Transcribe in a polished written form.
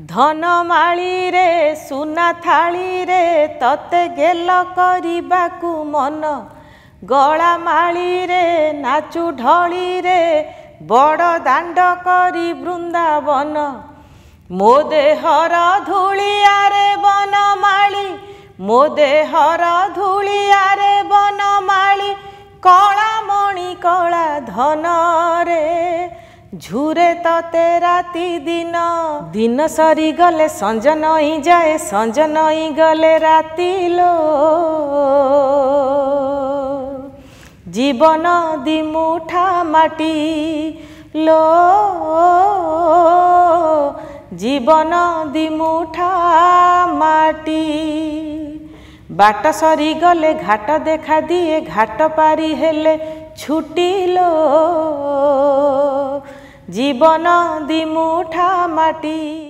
धनमाली रे सुना थाली रे तते गेल करबाकू मन गला माली रे नाचू ढली रे बड़ दांड करी वृंदावन मो देहर धूलिया रे बनमाली मो देहर धूलिया रे बनमाली कला मणि कला धन रे झूरे तते राति दिन दिन सरी गले संज नई जाए संज नई गले राति लो जीवन दिमुठा माटी लो जीवन दिमुठा माटी बाट सरी गले घाट देखा दिए घाट पारी हेले छुटिलो जीवन दिमुठा माटी।